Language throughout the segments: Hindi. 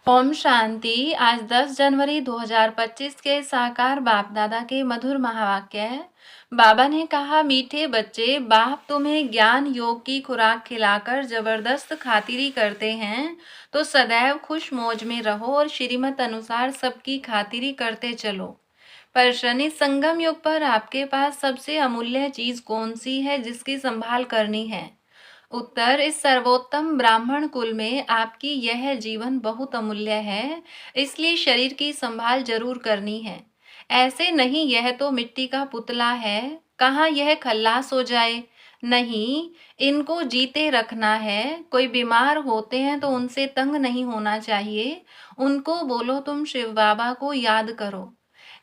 ओम शांति। आज 10 जनवरी 2025 के साकार बाप दादा के मधुर महावाक्य है। बाबा ने कहा, मीठे बच्चे, बाप तुम्हें ज्ञान योग की खुराक खिलाकर जबरदस्त खातिरी करते हैं, तो सदैव खुश मौज में रहो और श्रीमत अनुसार सबकी खातिरी करते चलो। प्रश्न, इस संगम युग पर आपके पास सबसे अमूल्य चीज कौन सी है जिसकी संभाल करनी है? उत्तर, इस सर्वोत्तम ब्राह्मण कुल में आपकी यह जीवन बहुत अमूल्य है, इसलिए शरीर की संभाल जरूर करनी है। ऐसे नहीं यह तो मिट्टी का पुतला है, कहाँ यह खल्लास हो जाए। नहीं, इनको जीते रखना है। कोई बीमार होते हैं तो उनसे तंग नहीं होना चाहिए। उनको बोलो तुम शिव बाबा को याद करो।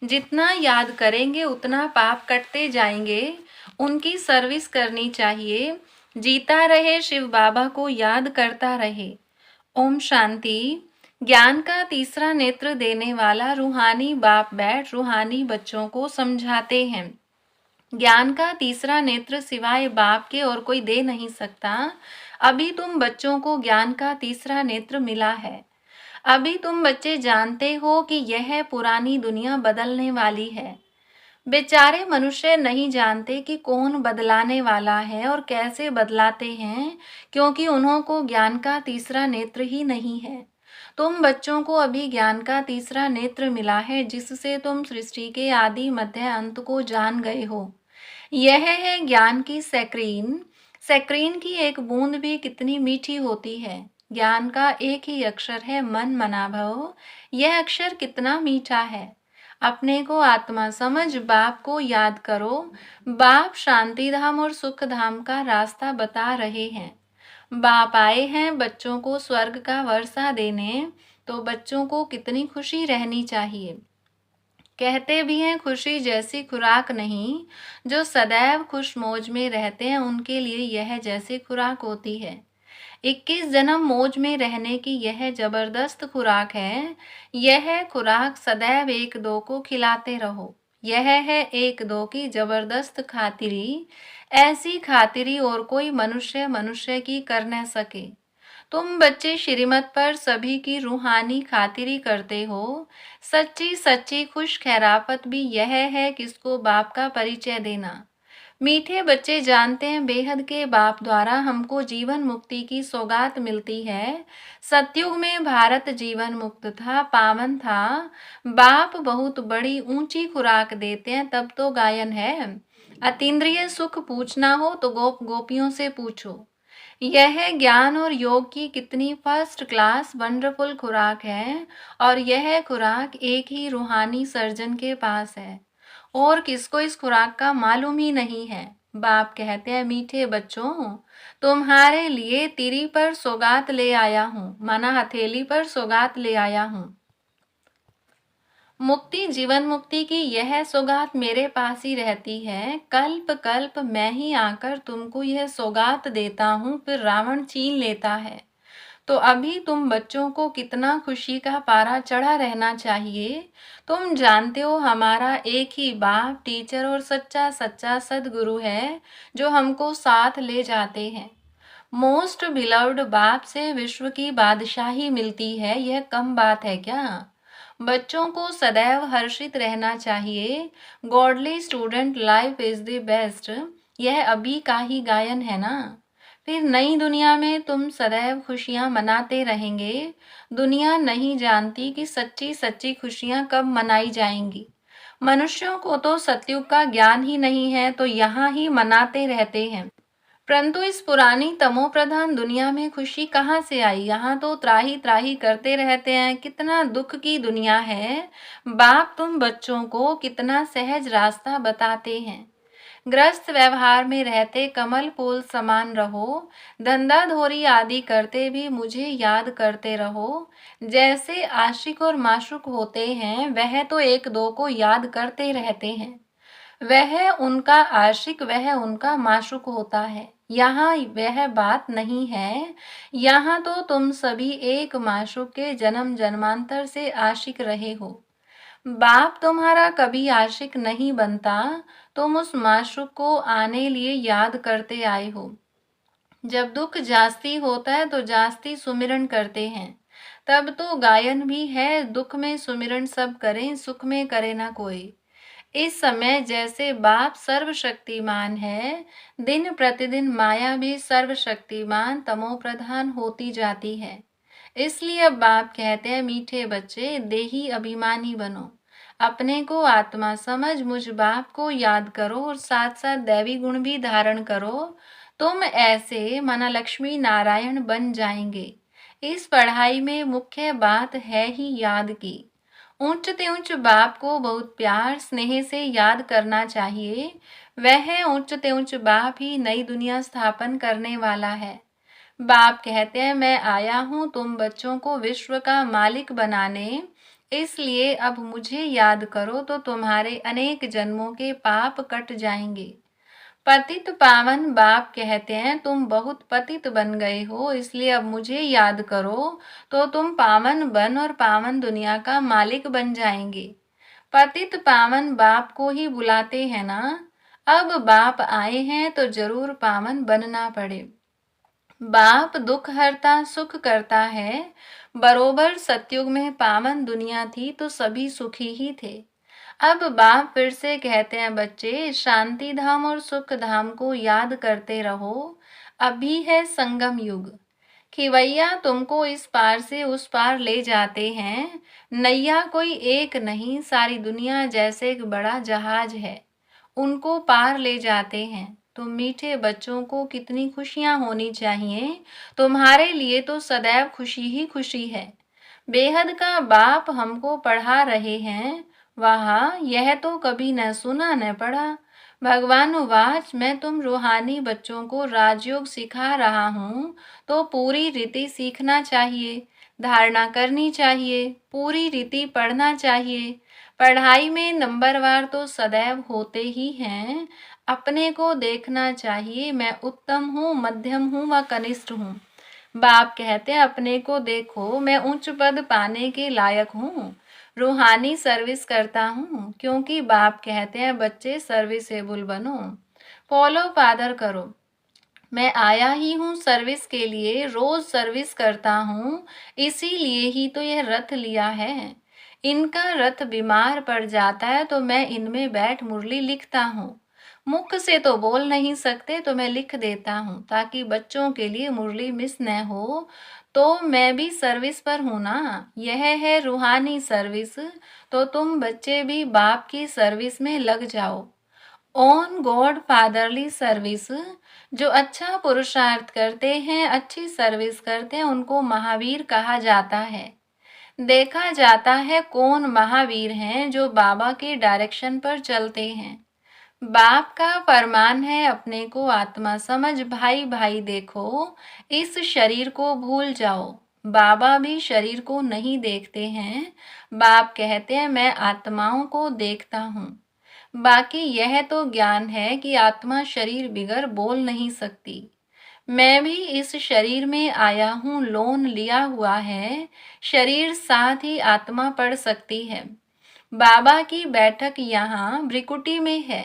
जितना याद करेंगे उतना पाप कटते जाएंगे। उनकी सर्विस करनी चाहिए। जीता रहे, शिव बाबा को याद करता रहे। ओम शांति। ज्ञान का तीसरा नेत्र देने वाला रूहानी बाप बैठ रूहानी बच्चों को समझाते हैं। ज्ञान का तीसरा नेत्र सिवाय बाप के और कोई दे नहीं सकता। अभी तुम बच्चों को ज्ञान का तीसरा नेत्र मिला है। अभी तुम बच्चे जानते हो कि यह पुरानी दुनिया बदलने वाली है। बेचारे मनुष्य नहीं जानते कि कौन बदलाने वाला है और कैसे बदलाते हैं, क्योंकि उन्हों को ज्ञान का तीसरा नेत्र ही नहीं है। तुम बच्चों को अभी ज्ञान का तीसरा नेत्र मिला है, जिससे तुम सृष्टि के आदि मध्य अंत को जान गए हो। यह है ज्ञान की सैक्रीन। सैक्रीन की एक बूंद भी कितनी मीठी होती है। ज्ञान का एक ही अक्षर है, मन मना भव। यह अक्षर कितना मीठा है। अपने को आत्मा समझ बाप को याद करो। बाप शांति धाम और सुख धाम का रास्ता बता रहे हैं। बाप आए हैं बच्चों को स्वर्ग का वर्षा देने, तो बच्चों को कितनी खुशी रहनी चाहिए। कहते भी हैं खुशी जैसी खुराक नहीं। जो सदैव खुश मौज में रहते हैं उनके लिए यह जैसी खुराक होती है। 21 जन्म मौज में रहने की यह जबरदस्त खुराक है। यह खुराक सदैव एक दो को खिलाते रहो। यह है एक दो की जबरदस्त खातिरी। ऐसी खातिरी और कोई मनुष्य मनुष्य की कर न सके। तुम बच्चे श्रीमत पर सभी की रूहानी खातिरी करते हो। सच्ची सच्ची खुश खैरापत भी यह है किसको बाप का परिचय देना। मीठे बच्चे जानते हैं बेहद के बाप द्वारा हमको जीवन मुक्ति की सौगात मिलती है। सतयुग में भारत जीवन मुक्त था, पावन था। बाप बहुत बड़ी ऊंची खुराक देते हैं, तब तो गायन है। अतीन्द्रिय सुख पूछना हो तो गोप गोपियों से पूछो। यह ज्ञान और योग की कितनी फर्स्ट क्लास वंडरफुल खुराक है, और यह खुराक एक ही रूहानी सर्जन के पास है और किसको इस खुराक का मालूम ही नहीं है। बाप कहते हैं, मीठे बच्चों, तुम्हारे लिए तिरी पर सौगात ले आया हूँ, माना हथेली पर सौगात ले आया हूँ। मुक्ति जीवन मुक्ति की यह सौगात मेरे पास ही रहती है। कल्प कल्प मैं ही आकर तुमको यह सौगात देता हूँ, फिर रावण छीन लेता है। तो अभी तुम बच्चों को कितना खुशी का पारा चढ़ा रहना चाहिए। तुम जानते हो हमारा एक ही बाप टीचर और सच्चा सच्चा सदगुरु है, जो हमको साथ ले जाते हैं। मोस्ट बिलव्ड बाप से विश्व की बादशाही मिलती है, यह कम बात है क्या? बच्चों को सदैव हर्षित रहना चाहिए। Godly student life is the best, यह अभी का ही गायन है ना। फिर नई दुनिया में तुम सदैव खुशियां मनाते रहेंगे। दुनिया नहीं जानती कि सच्ची सच्ची खुशियां कब मनाई जाएंगी। मनुष्यों को तो सतयुग का ज्ञान ही नहीं है, तो यहाँ ही मनाते रहते हैं। परंतु इस पुरानी तमो प्रधान दुनिया में खुशी कहाँ से आई। यहाँ तो त्राही त्राही करते रहते हैं। कितना दुख की दुनिया है। बाप तुम बच्चों को कितना सहज रास्ता बताते हैं। ग्रस्त व्यवहार में रहते कमल फूल समान रहो। धंधा धोरी आदि करते भी मुझे याद करते रहो। जैसे आशिक और माशुक होते हैं, वह तो एक दो को याद करते रहते हैं। वह उनका आशिक, वह उनका माशुक होता है। यहाँ वह बात नहीं है। यहाँ तो तुम सभी एक माशुक के जन्म जन्मांतर से आशिक रहे हो। बाप तुम्हारा कभी आशिक नहीं बनता। तुम उस माशुक को आने लिए याद करते आए हो। जब दुख जास्ती होता है तो जास्ती सुमिरन करते हैं। तब तो गायन भी है, दुख में सुमिरन सब करें, सुख में करे ना कोई। इस समय जैसे बाप सर्वशक्तिमान है, दिन प्रतिदिन माया भी सर्वशक्तिमान तमो प्रधान होती जाती है। इसलिए अब बाप कहते हैं, मीठे बच्चे देही अभिमानी बनो, अपने को आत्मा समझ मुझ बाप को याद करो और साथ साथ दैवी गुण भी धारण करो। तुम ऐसे मना लक्ष्मी नारायण बन जाएंगे। इस पढ़ाई में मुख्य बात है ही याद की। ऊंच ते ऊंच बाप को बहुत प्यार स्नेह से याद करना चाहिए। वह ऊंच ते ऊंच बाप ही नई दुनिया स्थापन करने वाला है। बाप कहते हैं, मैं आया हूँ तुम बच्चों को विश्व का मालिक बनाने, इसलिए अब मुझे याद करो तो तुम्हारे अनेक जन्मों के पाप कट जाएंगे। पतित पावन बाप कहते हैं, तुम बहुत पतित बन गए हो, इसलिए अब मुझे याद करो तो तुम पावन बन और पावन दुनिया का मालिक बन जाएंगे। पतित पावन बाप को ही बुलाते हैं ना। अब बाप आए हैं तो जरूर पावन बनना पड़े। बाप दुख हरता सुख करता है। बरोबर सतयुग में पावन दुनिया थी तो सभी सुखी ही थे। अब बाप फिर से कहते हैं, बच्चे शांति धाम और सुख धाम को याद करते रहो। अभी है संगम युग। खिवैया तुमको इस पार से उस पार ले जाते हैं। नैया कोई एक नहीं, सारी दुनिया जैसे एक बड़ा जहाज है, उनको पार ले जाते हैं। तुम मीठे बच्चों को कितनी खुशियां होनी चाहिए। तुम्हारे लिए तो सदैव खुशी ही खुशी है। बेहद का बाप हमको पढ़ा रहे हैं। वाह, यह तो कभी न सुना न पढ़ा। भगवान वाच, मैं तुम रूहानी बच्चों को राजयोग सिखा रहा हूँ तो पूरी रीति सीखना चाहिए, धारणा करनी चाहिए, पूरी रीति पढ़ना चाहिए। पढ़ाई में नंबरवार तो सदैव होते ही हैं। अपने को देखना चाहिए, मैं उत्तम हूँ, मध्यम हूँ व कनिष्ठ हूँ। बाप कहते हैं, अपने को देखो, मैं उच्च पद पाने के लायक हूँ, रूहानी सर्विस करता हूँ। क्योंकि बाप कहते हैं, बच्चे सर्विसेबल बनो, फॉलो फादर करो। मैं आया ही हूँ सर्विस के लिए, रोज सर्विस करता हूँ, इसीलिए ही तो यह रथ लिया है। इनका रथ बीमार पड़ जाता है तो मैं इनमें बैठ मुरली लिखता हूँ। मुख से तो बोल नहीं सकते तो मैं लिख देता हूँ, ताकि बच्चों के लिए मुरली मिस न हो। तो मैं भी सर्विस पर हूँ ना, यह है रूहानी सर्विस। तो तुम बच्चे भी बाप की सर्विस में लग जाओ। On God fatherly service. जो अच्छा पुरुषार्थ करते हैं, अच्छी सर्विस करते हैं, उनको महावीर कहा जाता है। देखा जाता है कौन महावीर हैं, जो बाबा के डायरेक्शन पर चलते हैं। बाप का फरमान है, अपने को आत्मा समझ भाई भाई देखो, इस शरीर को भूल जाओ। बाबा भी शरीर को नहीं देखते हैं। बाप कहते हैं, मैं आत्माओं को देखता हूँ। बाकी यह तो ज्ञान है कि आत्मा शरीर बिगर बोल नहीं सकती। मैं भी इस शरीर में आया हूँ, लोन लिया हुआ है। शरीर साथ ही आत्मा पढ़ सकती है। बाबा की बैठक यहाँ भ्रिकुटी में है।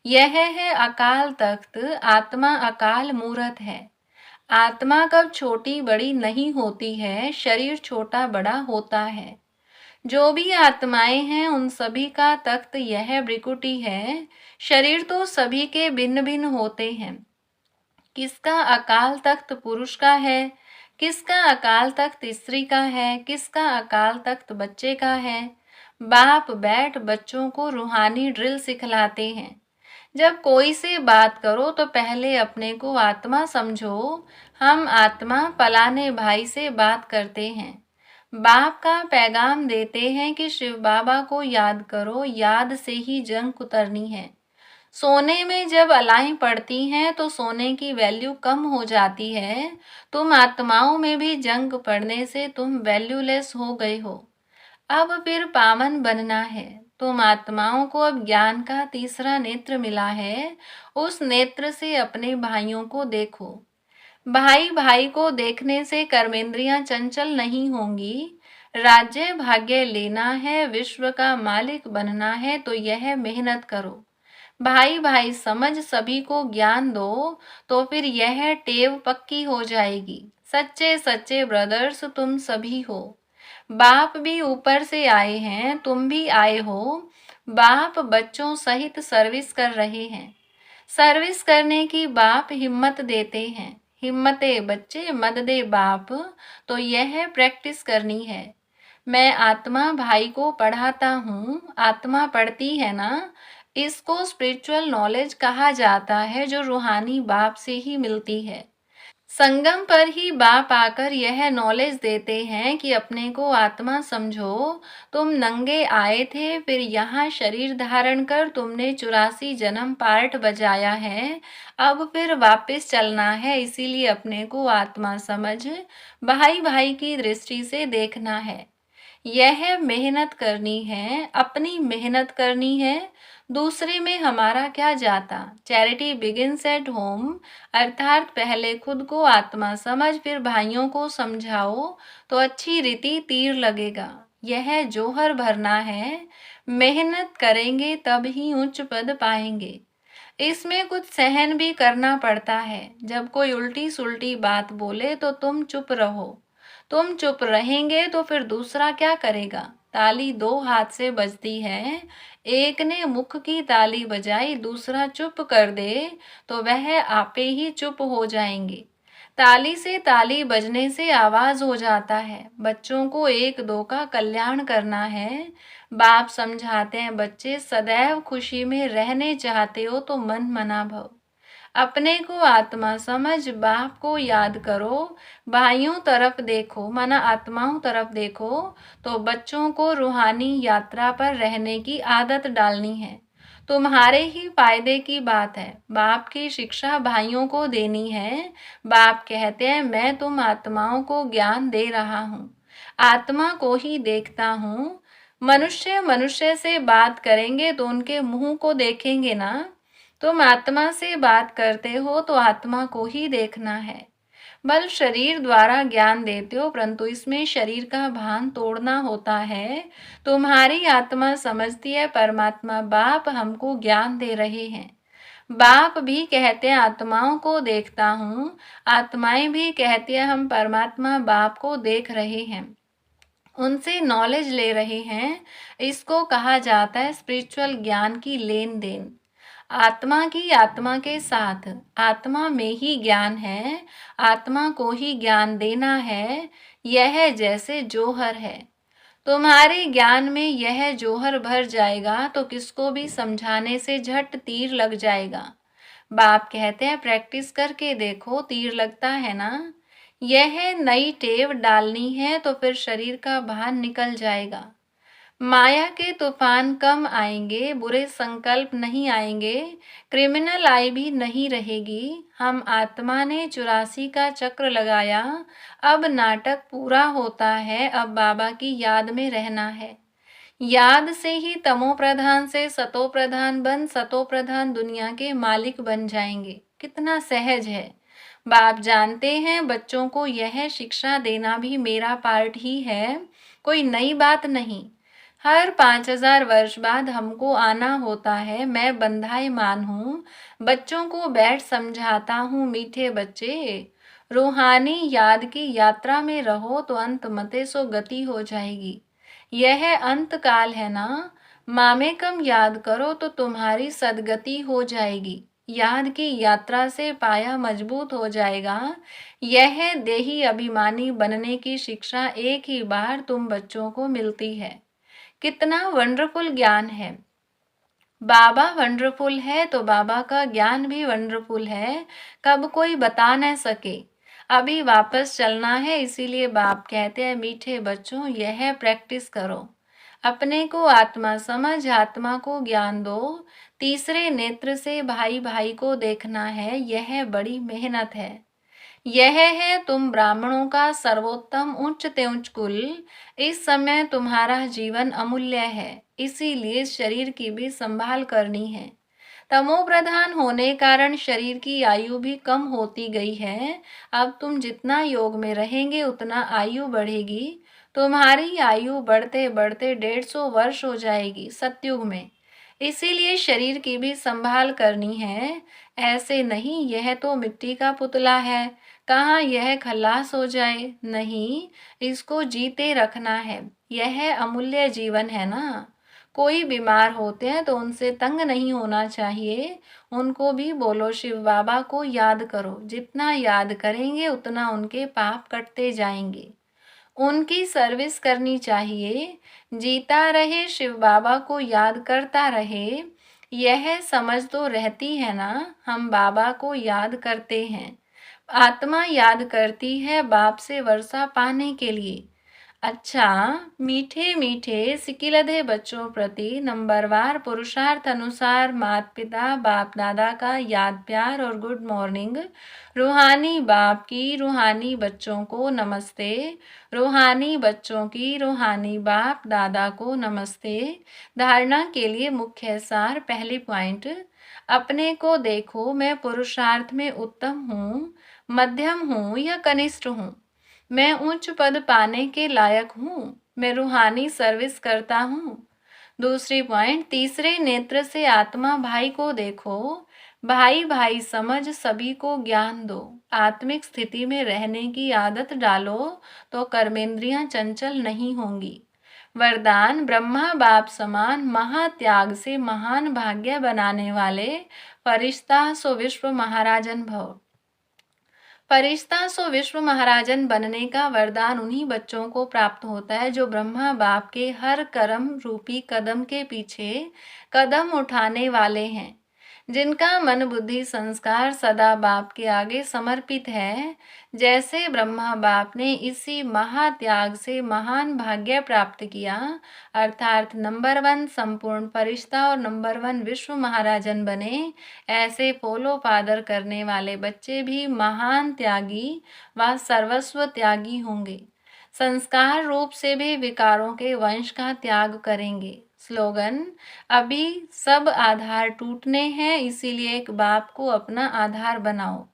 यह है अकाल तख्त, आत्मा अकाल मूरत है। आत्मा कब छोटी बड़ी नहीं होती है, शरीर छोटा बड़ा होता है। जो भी आत्माएं हैं उन सभी का तख्त यह भ्रिकुटी है। शरीर तो सभी के भिन्न भिन्न होते हैं। किसका अकाल तख्त पुरुष का है, किसका अकाल तख्त स्त्री का है, किसका अकाल तख्त बच्चे का है। बाप बैठ बच्चों को रूहानी ड्रिल सिखलाते हैं। जब कोई से बात करो तो पहले अपने को आत्मा समझो। हम आत्मा फलाने भाई से बात करते हैं। बाप का पैगाम देते हैं कि शिव बाबा को याद करो, याद से ही जंग उतरनी है। सोने में जब अलाएं पड़ती हैं तो सोने की वैल्यू कम हो जाती है। तुम आत्माओं में भी जंग पड़ने से तुम वैल्यूलेस हो गए हो। अब फिर पावन बनना है। तुम आत्माओं को अब ज्ञान का तीसरा नेत्र मिला है। उस नेत्र से अपने भाइयों को देखो। भाई भाई को देखने से कर्मेंद्रियां चंचल नहीं होंगी। राज्य भाग्य लेना है, विश्व का मालिक बनना है तो यह मेहनत करो। भाई भाई समझ सभी को ज्ञान दो, तो फिर यह टेव पक्की हो जाएगी। सच्चे सच्चे ब्रदर्स तुम सभी हो। बाप भी ऊपर से आए हैं, तुम भी आए हो। बाप बच्चों सहित सर्विस कर रहे हैं। सर्विस करने की बाप हिम्मत देते हैं। हिम्मते बच्चे मत दे बाप। तो यह प्रैक्टिस करनी है। मैं आत्मा भाई को पढ़ाता हूँ, आत्मा पढ़ती है ना। इसको स्पिरिचुअल नॉलेज कहा जाता है, जो रूहानी बाप से ही मिलती है। संगम पर ही बाप आकर यह नॉलेज देते हैं कि अपने को आत्मा समझो। तुम नंगे आए थे, फिर यहाँ शरीर धारण कर तुमने 84 जन्म पार्ट बजाया है। अब फिर वापस चलना है, इसीलिए अपने को आत्मा समझ भाई भाई की दृष्टि से देखना है। यह मेहनत करनी है, अपनी मेहनत करनी है। दूसरे में हमारा क्या जाता। चैरिटी बिगिंस एट होम, अर्थात पहले खुद को आत्मा समझ फिर भाइयों को समझाओ, तो अच्छी रीति तीर लगेगा। यह जोहर भरना है। मेहनत करेंगे तब ही उच्च पद पाएंगे। इसमें कुछ सहन भी करना पड़ता है। जब कोई उल्टी सुल्टी बात बोले तो तुम चुप रहो। तुम चुप रहेंगे तो फिर दूसरा क्या करेगा। ताली दो हाथ से बजती है। एक ने मुख की ताली बजाई, दूसरा चुप कर दे तो वह आपे ही चुप हो जाएंगे। ताली से ताली बजने से आवाज हो जाता है। बच्चों को एक दो का कल्याण करना है। बाप समझाते हैं, बच्चे सदैव खुशी में रहने चाहते हो तो मन मना भव। अपने को आत्मा समझ बाप को याद करो। भाइयों तरफ देखो, माना आत्माओं तरफ देखो। तो बच्चों को रूहानी यात्रा पर रहने की आदत डालनी है। तुम्हारे ही फायदे की बात है। बाप की शिक्षा भाइयों को देनी है। बाप कहते हैं, मैं तुम आत्माओं को ज्ञान दे रहा हूँ। आत्मा को ही देखता हूँ। मनुष्य मनुष्य से बात करेंगे तो उनके मुंह को देखेंगे ना। तुम आत्मा से बात करते हो तो आत्मा को ही देखना है। बल शरीर द्वारा ज्ञान देते हो, परंतु इसमें शरीर का भान तोड़ना होता है। तुम्हारी आत्मा समझती है परमात्मा बाप हमको ज्ञान दे रहे हैं। बाप भी कहते हैं आत्माओं को देखता हूँ। आत्माएं भी कहती है हम परमात्मा बाप को देख रहे हैं, उनसे नॉलेज ले रहे हैं। इसको कहा जाता है स्पिरिचुअल ज्ञान की लेन देन। आत्मा की आत्मा के साथ, आत्मा में ही ज्ञान है। आत्मा को ही ज्ञान देना है। यह जैसे जोहर है। तुम्हारे ज्ञान में यह जोहर भर जाएगा तो किसको भी समझाने से झट तीर लग जाएगा। बाप कहते हैं प्रैक्टिस करके देखो, तीर लगता है ना। यह नई टेव डालनी है तो फिर शरीर का भान निकल जाएगा। माया के तूफान कम आएंगे, बुरे संकल्प नहीं आएंगे, क्रिमिनल आई भी नहीं रहेगी। हम आत्मा ने 84 का चक्र लगाया। अब नाटक पूरा होता है। अब बाबा की याद में रहना है। याद से ही तमो प्रधान से सतो प्रधान बन सतो प्रधान दुनिया के मालिक बन जाएंगे। कितना सहज है। बाप जानते हैं बच्चों को यह शिक्षा देना भी मेरा पार्ट ही है, कोई नई बात नहीं। हर 5000 वर्ष बाद हमको आना होता है। मैं बंधाईमान हूँ। बच्चों को बैठ समझाता हूँ, मीठे बच्चे रूहानी याद की यात्रा में रहो तो अंत मते सो गति हो जाएगी। यह अंत काल है ना। मामे कम याद करो तो तुम्हारी सदगति हो जाएगी। याद की यात्रा से पाया मजबूत हो जाएगा। यह देही अभिमानी बनने की शिक्षा एक ही बार तुम बच्चों को मिलती है। कितना वंडरफुल ज्ञान है। बाबा वंडरफुल है तो बाबा का ज्ञान भी वंडरफुल है। कब कोई बता न सके। अभी वापस चलना है, इसीलिए बाप कहते हैं मीठे बच्चों यह प्रैक्टिस करो। अपने को आत्मा समझ, आत्मा को ज्ञान दो। तीसरे नेत्र से भाई भाई को देखना है। यह बड़ी मेहनत है। यह है तुम ब्राह्मणों का सर्वोत्तम उच्च ते उच्च कुल। इस समय तुम्हारा जीवन अमूल्य है, इसीलिए शरीर की भी संभाल करनी है। तमो प्रधान होने कारण शरीर की आयु भी कम होती गई है। अब तुम जितना योग में रहेंगे उतना आयु बढ़ेगी। तुम्हारी आयु बढ़ते बढ़ते 150 वर्ष हो जाएगी सतयुग में। इसीलिए शरीर की भी संभाल करनी है। ऐसे नहीं यह तो मिट्टी का पुतला है, कहाँ यह खल्लास हो जाए? नहीं, इसको जीते रखना है। यह अमूल्य जीवन है ना। कोई बीमार होते हैं तो उनसे तंग नहीं होना चाहिए। उनको भी बोलो शिव बाबा को याद करो। जितना याद करेंगे उतना उनके पाप कटते जाएंगे। उनकी सर्विस करनी चाहिए। जीता रहे शिव बाबा को याद करता रहे। यह समझ तो रहती है ना, हम बाबा को याद करते हैं। आत्मा याद करती है बाप से वर्षा पाने के लिए। अच्छा, मीठे मीठे सिकिलधे बच्चों प्रति नंबरवार पुरुषार्थ अनुसार माता पिता बाप दादा का याद प्यार और गुड मॉर्निंग। रूहानी बाप की रूहानी बच्चों को नमस्ते। रूहानी बच्चों की रूहानी बाप दादा को नमस्ते। धारणा के लिए मुख्य सार। पहली पॉइंट, अपने को देखो, मैं पुरुषार्थ में उत्तम हूँ, मध्यम हूँ या कनिष्ठ हूँ। मैं उच्च पद पाने के लायक हूँ। मैं रूहानी सर्विस करता हूँ। दूसरी पॉइंट, तीसरे नेत्र से आत्मा भाई को देखो। भाई भाई समझ सभी को ज्ञान दो। आत्मिक स्थिति में रहने की आदत डालो तो कर्मेंद्रियां चंचल नहीं होंगी। वरदान, ब्रह्मा बाप समान महात्याग से महान भाग्य बनाने वाले फरिश्ता सो विश्व महाराजन भव। फरिश्ता सो विश्व महाराजन बनने का वरदान उन्हीं बच्चों को प्राप्त होता है जो ब्रह्मा बाप के हर कर्म रूपी कदम के पीछे कदम उठाने वाले हैं, जिनका मन बुद्धि संस्कार सदा बाप के आगे समर्पित है। जैसे ब्रह्मा बाप ने इसी महात्याग से महान भाग्य प्राप्त किया, अर्थात नंबर 1 संपूर्ण फरिश्ता और नंबर 1 विश्व महाराजन बने, ऐसे पोलो पादर करने वाले बच्चे भी महान त्यागी व सर्वस्व त्यागी होंगे। संस्कार रूप से भी विकारों के वंश का त्याग करेंगे। स्लोगन, अभी सब आधार टूटने हैं, इसीलिए एक बाप को अपना आधार बनाओ।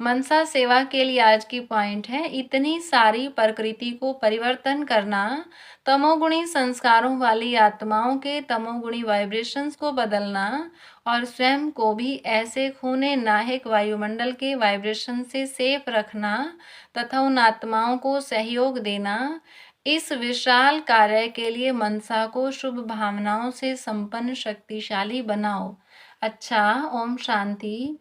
मनसा सेवा के लिए आज की पॉइंट है, इतनी सारी प्रकृति को परिवर्तन करना, तमोगुणी संस्कारों वाली आत्माओं के तमोगुणी वाइब्रेशंस को बदलना और स्वयं को भी ऐसे खूने नाहिक वायुमंडल के वाइब्रेशन से सेफ रखना तथा उन आत्माओं को सहयोग देना। इस विशाल कार्य के लिए मनसा को शुभ भावनाओं से संपन्न शक्तिशाली बनाओ। अच्छा, ओम शांति।